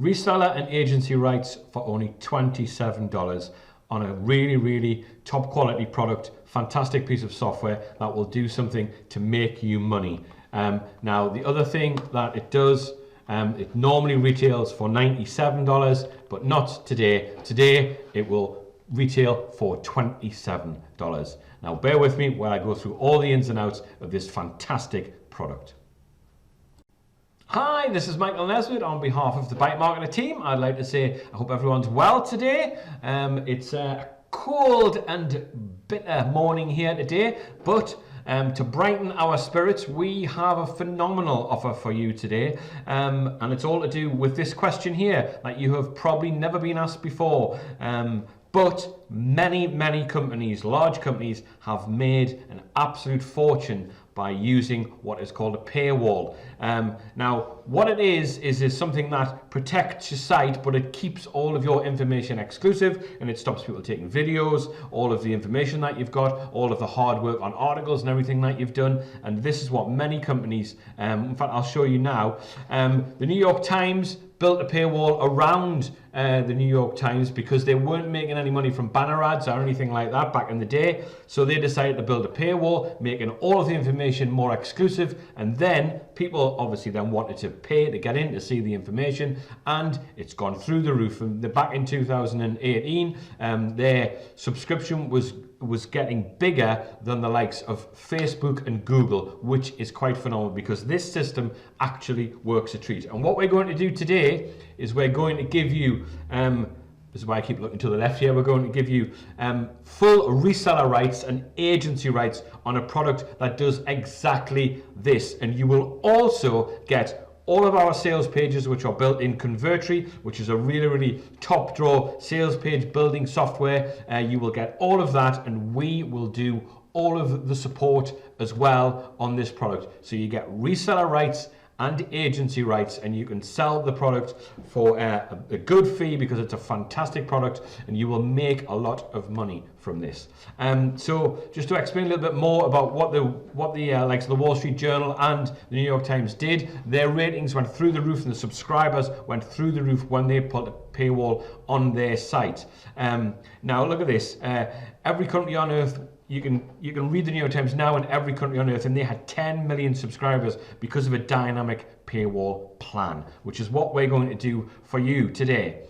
reseller and agency rights for only $27 on a really, really top quality product, fantastic piece of software that will do something to make you money. Now, the other thing that it does, it normally retails for $97, but not today. Today, it will retail for $27. Now, bear with me while I go through all the ins and outs of this fantastic product. Hi, this is Michael Nesbitt on behalf of the Bike Marketer team. I'd like to say I hope everyone's well today. It's a cold and bitter morning here today, but to brighten our spirits, we have a phenomenal offer for you today, and it's all to do with this question here that you have probably never been asked before. But many companies, large companies, have made an absolute fortune by using what is called a paywall. Now, what it is something that protects your site, but it keeps all of your information exclusive, and it stops people taking videos, all of the information that you've got, all of the hard work on articles and everything that you've done. And this is what many companies, in fact, I'll show you now. The New York Times built a paywall around the New York Times because they weren't making any money from banner ads or anything like that back in the day. So they decided to build a paywall, making all of the information more exclusive. And then people obviously then wanted to pay to get in to see the information, and it's gone through the roof. And back in 2018, their subscription was getting bigger than the likes of Facebook and Google, which is quite phenomenal because this system actually works a treat. And what we're going to do today is we're going to give you, this is why I keep looking to the left here, we're going to give you full reseller rights and agency rights on a product that does exactly this. And you will also get all of our sales pages, which are built in Convertri, which is a really top draw sales page building software. You will get all of that, and we will do all of the support as well on this product. So you get reseller rights and agency rights, and you can sell the product for a good fee because it's a fantastic product, and you will make a lot of money from this. So just to explain a little bit more about what the likes of the Wall Street Journal and the New York Times did, their ratings went through the roof and the subscribers went through the roof when they put a paywall on their site. Now look at this. Every country on earth, you can read the New York Times now in every country on earth, and they had 10 million subscribers because of a dynamic paywall plan, which is what we're going to do for you today.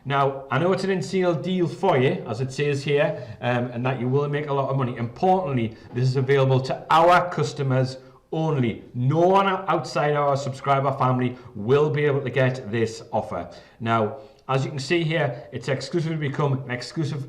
Now, I know it's an in-sale deal for you, as it says here, and that you will make a lot of money. Importantly, this is available to our customers only. No one outside our subscriber family will be able to get this offer. Now, as you can see here, it's exclusively become an exclusive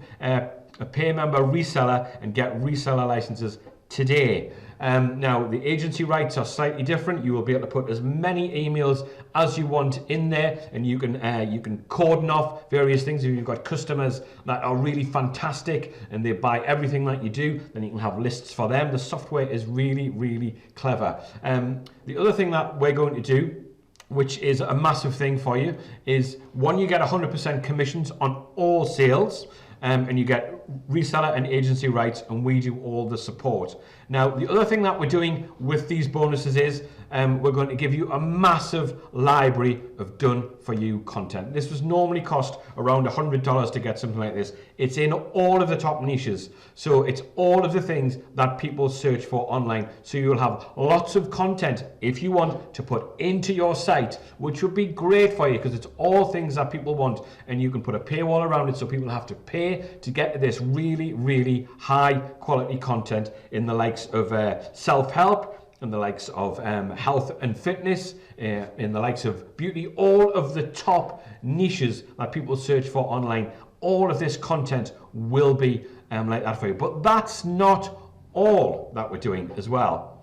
a Paymember reseller and get reseller licenses today. Now, the agency rights are slightly different. You will be able to put as many emails as you want in there, and you can cordon off various things. If you've got customers that are really fantastic and they buy everything that you do, then you can have lists for them. The software is really clever. The other thing that we're going to do, which is a massive thing for you, is one, you get 100% commissions on all sales. And you get reseller and agency rights, and we do all the support. Now, the other thing that we're doing with these bonuses is we're going to give you a massive library of done-for-you content. This was normally cost around $100 to get something like this. It's in all of the top niches. So it's all of the things that people search for online. So you'll have lots of content if you want to put into your site, which would be great for you because it's all things that people want. And you can put a paywall around it so people have to pay to get this really high quality content in the likes of self-help, in the likes of health and fitness, in the likes of beauty, all of the top niches that people search for online. All of this content will be like that for you. But that's not all that we're doing as well.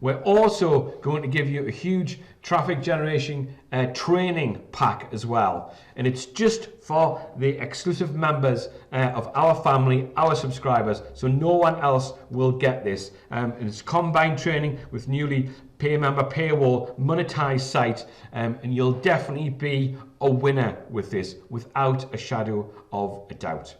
We're also going to give you a huge traffic generation training pack as well. And it's just for the exclusive members of our family, our subscribers. So no one else will get this. And it's combined training with newly Paymember paywall monetized site. And you'll definitely be a winner with this without a shadow of a doubt.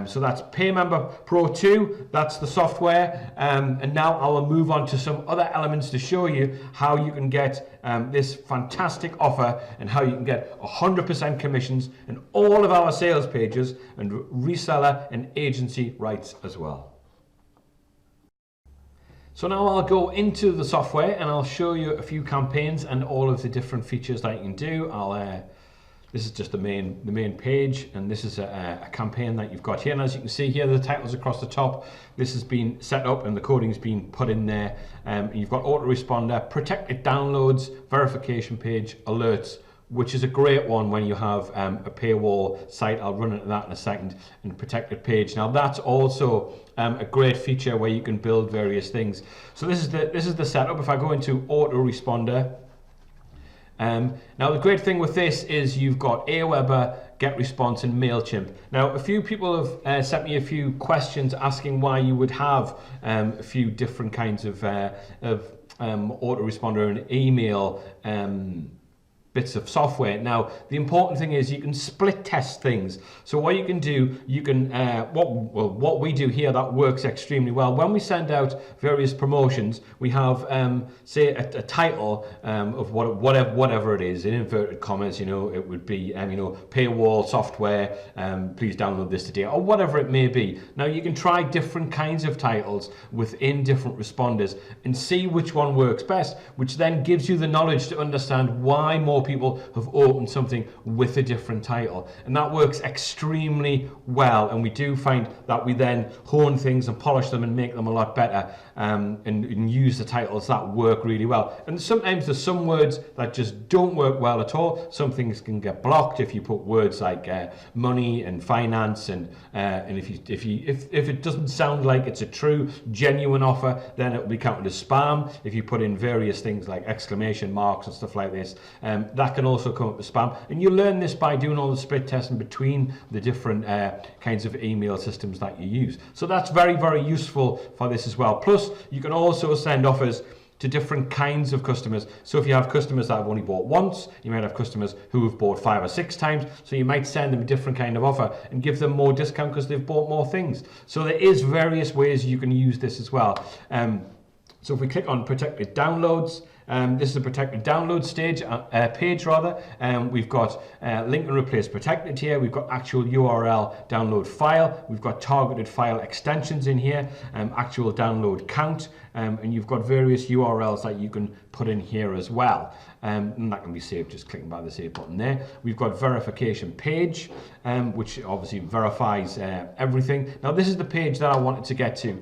So that's Paymember Pro 2, that's the software, and now I will move on to some other elements to show you how you can get this fantastic offer and how you can get 100% commissions in all of our sales pages and reseller and agency rights as well. So now I'll go into the software and I'll show you a few campaigns and all of the different features that you can do. This is just the main page, and this is a campaign that you've got here. And as you can see here, the titles across the top, this has been set up and the coding's been put in there. You've got autoresponder, protected downloads, verification page, alerts, which is a great one when you have a paywall site. I'll run into that in a second. And protected page. Now that's also a great feature where you can build various things. So this is the setup. If I go into autoresponder. Now the great thing with this is you've got Aweber, GetResponse and MailChimp. Now a few people have sent me a few questions asking why you would have a few different kinds of autoresponder and email bits of software. Now the important thing is you can split test things. So what you can do, you can what we do here that works extremely well. When we send out various promotions, we have say a title of whatever it is in inverted commas. You know, it would be you know, paywall software. Please download this today, or whatever it may be. Now you can try different kinds of titles within different responders and see which one works best, which then gives you the knowledge to understand why more people have opened something with a different title, and that works extremely well. And we do find that we then hone things and polish them and make them a lot better, and use the titles that work really well. And sometimes there's some words that just don't work well at all. Some things can get blocked if you put words like money and finance, and if it doesn't sound like it's a true genuine offer, then it will be counted as spam. If you put in various things like exclamation marks and stuff like this, that can also come up as spam. And you learn this by doing all the split testing between the different kinds of email systems that you use. So that's very, very useful for this as well. Plus, you can also send offers to different kinds of customers. So if you have customers that have only bought once, you might have customers who have bought 5 or 6 times. So you might send them a different kind of offer and give them more discount because they've bought more things. So there is various ways you can use this as well. So if we click on protected downloads, this is a protected download page rather. We've got link and replace protected here. We've got actual URL download file. We've got targeted file extensions in here, actual download count, and you've got various URLs that you can put in here as well. And that can be saved just clicking by the save button there. We've got verification page, which obviously verifies everything. Now this is the page that I wanted to get to,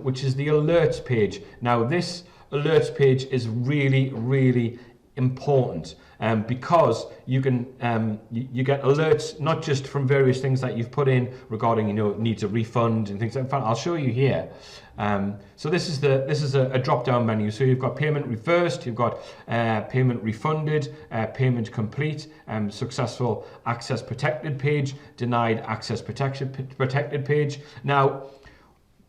which is the alerts page. Now this alerts page is really, really important because you can you get alerts not just from various things that you've put in regarding, you know, needs a refund and things like that. I'll show you here. So this is a drop down menu. So you've got payment reversed, you've got payment refunded, payment complete, successful access protected page, denied access protected page. Now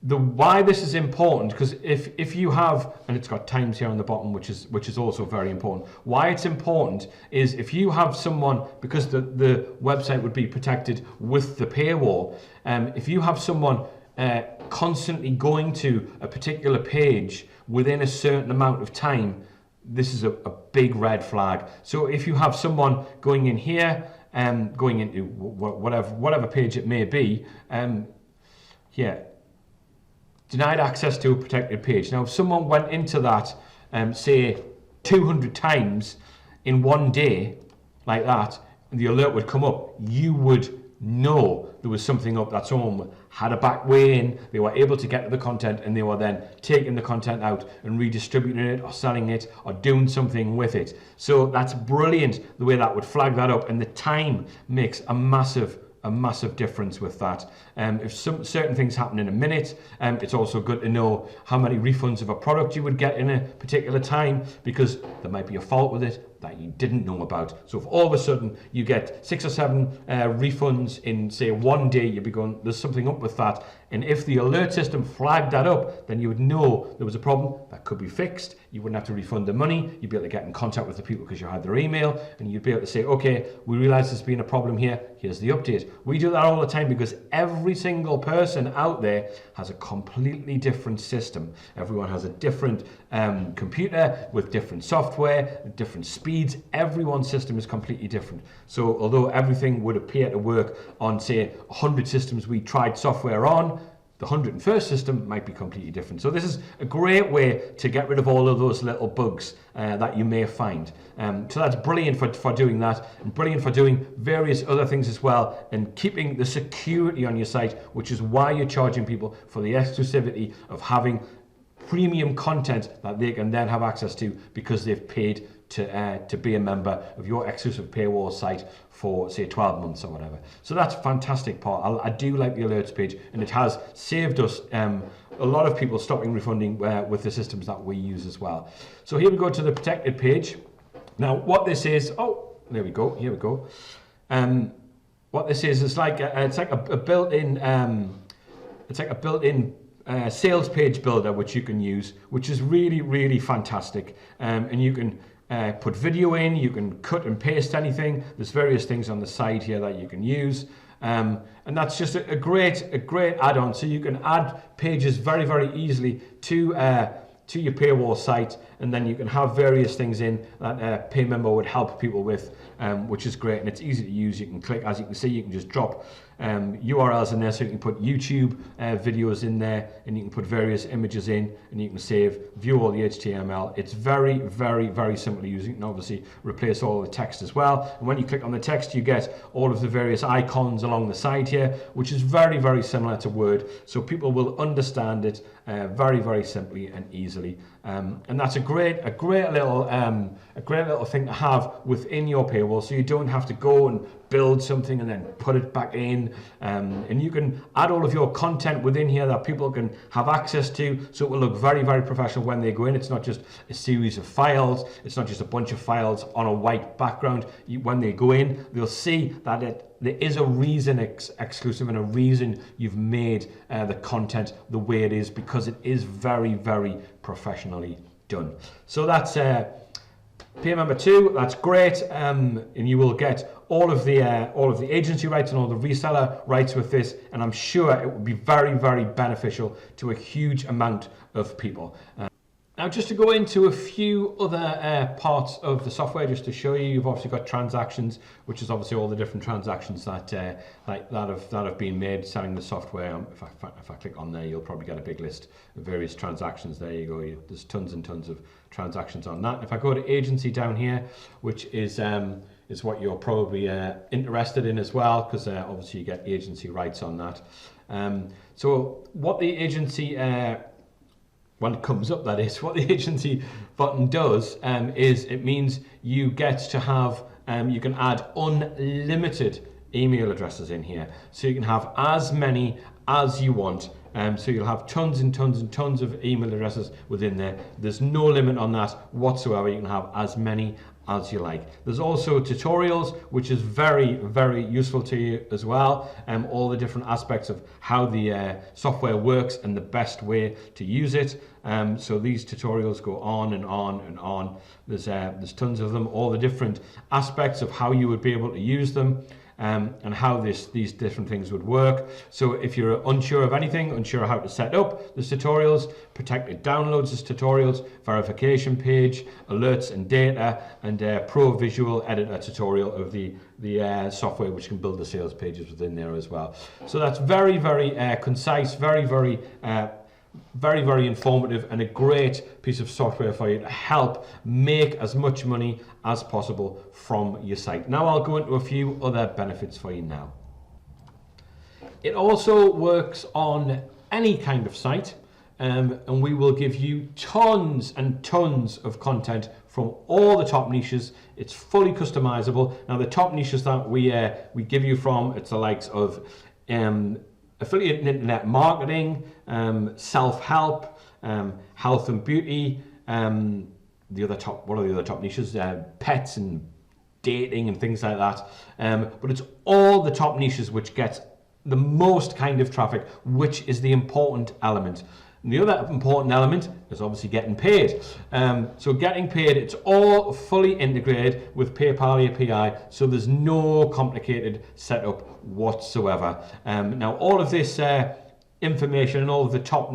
why this is important, because if you have, and it's got times here on the bottom, which is also very important. Why it's important is if you have someone, because the website would be protected with the paywall, if you have someone constantly going to a particular page within a certain amount of time, this is a big red flag. So if you have someone going in here, going into whatever page it may be, here, denied access to a protected page. Now, if someone went into that, say 200 times in one day, like that, and the alert would come up, you would know there was something up, that someone had a back way in, they were able to get to the content, and they were then taking the content out and redistributing it or selling it or doing something with it. So that's brilliant the way that would flag that up, and the time makes a massive difference with that. If certain things happen in a minute, it's also good to know how many refunds of a product you would get in a particular time, because there might be a fault with it that you didn't know about. So if all of a sudden you get 6 or 7 refunds in, say, one day, you'd be going, there's something up with that. And if the alert system flagged that up, then you would know there was a problem that could be fixed. You wouldn't have to refund the money. You'd be able to get in contact with the people because you had their email, and you'd be able to say, okay, we realize there's been a problem here. here's the update. We do that all the time because every single person out there has a completely different system. Everyone has a different computer with different software, different speeds. Everyone's system is completely different. So although everything would appear to work on, say, 100 systems we tried software on, the 101st system might be completely different. So this is a great way to get rid of all of those little bugs that you may find. So that's brilliant for doing that, and brilliant for doing various other things as well, and keeping the security on your site, which is why you're charging people for the exclusivity of having premium content that they can then have access to because they've paid to be a member of your exclusive paywall site for, say, 12 months or whatever. So that's a fantastic part. I do like the alerts page, and it has saved us a lot of people stopping refunding with the systems that we use as well. So here we go to the protected page. Now what this is, oh, there we go, here we go. What this is like a built-in, sales page builder which you can use, which is really, really fantastic. And you can put video in, you can cut and paste anything. There's various things on the side here that you can use. And that's just a great add-on. So you can add pages very, very easily to your paywall site, and then you can have various things in that Paymember would help people with, which is great, and it's easy to use. You can click, as you can see, you can just drop URLs in there, so you can put YouTube videos in there, and you can put various images in, and you can save, view all the HTML. It's very, very, very simple to use. You can obviously replace all the text as well, and when you click on the text, you get all of the various icons along the side here, which is very, very similar to Word, so people will understand it very, very simply and easily. And that's a great little thing to have within your paywall, so you don't have to go and build something and then put it back in, and you can add all of your content within here that people can have access to, so it will look very, very professional when they go in. It's not just a series of files, it's not just a bunch of files on a white background. When they go in, they'll see that there is a reason exclusive and a reason you've made the content the way it is, because it is very, very professionally done. So that's Paymember 2, that's great, and you will get all of the agency rights and all the reseller rights with this, and I'm sure it will be very, very beneficial to a huge amount of people. Now, just to go into a few other parts of the software, just to show you, you've obviously got transactions, which is obviously all the different transactions that have been made selling the software. If I click on there, you'll probably get a big list of various transactions. There you go. There's tons and tons of transactions on that. If I go to agency down here, which is what you're probably interested in as well, because obviously you get agency rights on that. So what the agency when it comes up, that is, what the agency button does is it means you get to have, you can add unlimited email addresses in here. So you can have as many as you want. So you'll have tons and tons and tons of email addresses within there. There's no limit on that whatsoever. You can have as many as you like. There's also tutorials, which is very, very useful to you as well, all the different aspects of how the software works and the best way to use it. So these tutorials go on and on and on. There's tons of them, all the different aspects of how you would be able to use them. And how these different things would work. So if you're unsure of anything, unsure how to set up, there's tutorials. Protected downloads, there's tutorials. Verification page, alerts and data, and Pro Visual Editor tutorial of the software which can build the sales pages within there as well. So that's very, very concise, very, very very, very informative, and a great piece of software for you to help make as much money as possible from your site. Now I'll go into a few other benefits for you now. It also works on any kind of site, and we will give you tons and tons of content from all the top niches. It's fully customizable. Now the top niches that we give you from, it's the likes of affiliate and internet marketing, self-help, health and beauty, what are the other top niches? Pets and dating and things like that. But it's all the top niches which get the most kind of traffic, which is the important element. And the other important element is obviously getting paid. So getting paid, it's all fully integrated with PayPal API, so there's no complicated setup whatsoever. Now all of this information and all of the top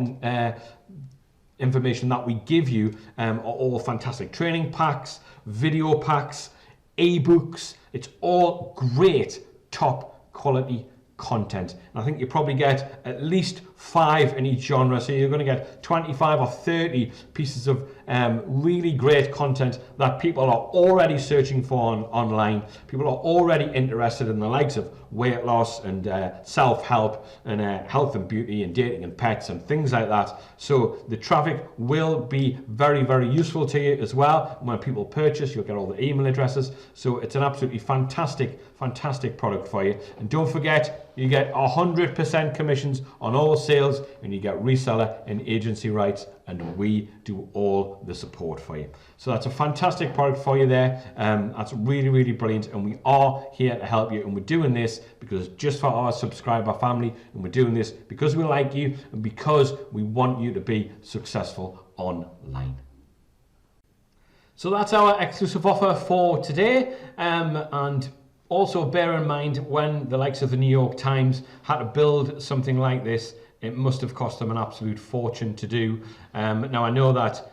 information that we give you are all fantastic. Training packs, video packs, ebooks, it's all great top quality content. And I think you probably get at least 5 in each genre, so you're going to get 25 or 30 pieces of really great content that people are already searching for online. People are already interested in the likes of weight loss and self-help and health and beauty and dating and pets and things like that. So the traffic will be very, very useful to you as well. When people purchase, you'll get all the email addresses. So it's an absolutely fantastic product for you. And don't forget, you get 100% commissions on all sales, and you get reseller and agency rights, and we do all the support for you. So that's a fantastic product for you there. That's really, really brilliant, and we are here to help you, and we're doing this because just for our subscriber family, and we're doing this because we like you and because we want you to be successful online. So that's our exclusive offer for today, and also bear in mind, when the likes of the New York Times had to build something like this, it must have cost them an absolute fortune to do. Now I know that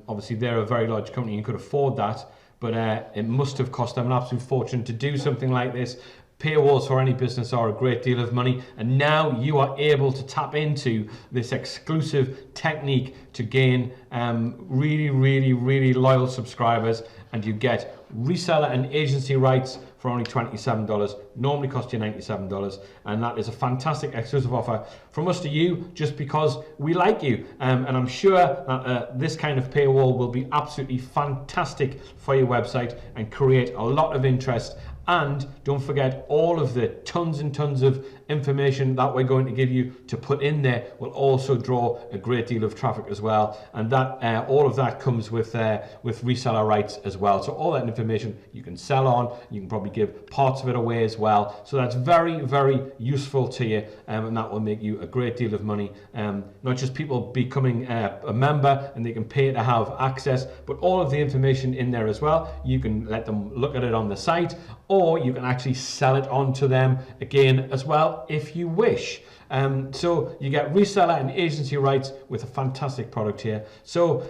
obviously they're a very large company and could afford that, but it must have cost them an absolute fortune to do something like this. Paywalls for any business are a great deal of money, and now you are able to tap into this exclusive technique to gain really, really, really loyal subscribers, and you get reseller and agency rights for only $27, normally cost you $97, and that is a fantastic exclusive offer from us to you just because we like you, and I'm sure that this kind of paywall will be absolutely fantastic for your website and create a lot of interest. And don't forget, all of the tons and tons of information that we're going to give you to put in there will also draw a great deal of traffic as well, and that all of that comes with reseller rights as well. So all that information you can sell on, you can probably give parts of it away as well. So that's very, very useful to you, and that will make you a great deal of money. Not just people becoming a member and they can pay to have access, but all of the information in there as well. You can let them look at it on the site, or you can actually sell it on to them again as well if you wish. So you get reseller and agency rights with a fantastic product here. So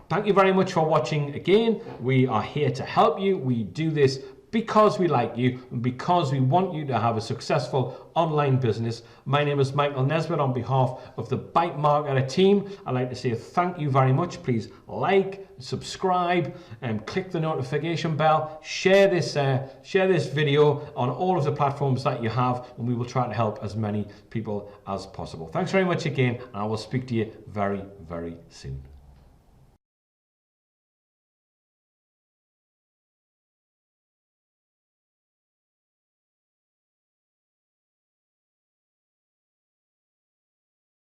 thank you very much for watching again. We are here to help you. We do this because we like you and because we want you to have a successful online business. My name is Michael Nesbitt. On behalf of the Bite Marketer team, I'd like to say thank you very much. Please like, subscribe, and click the notification bell. Share this video on all of the platforms that you have, and we will try to help as many people as possible. Thanks very much again, and I will speak to you very, very soon.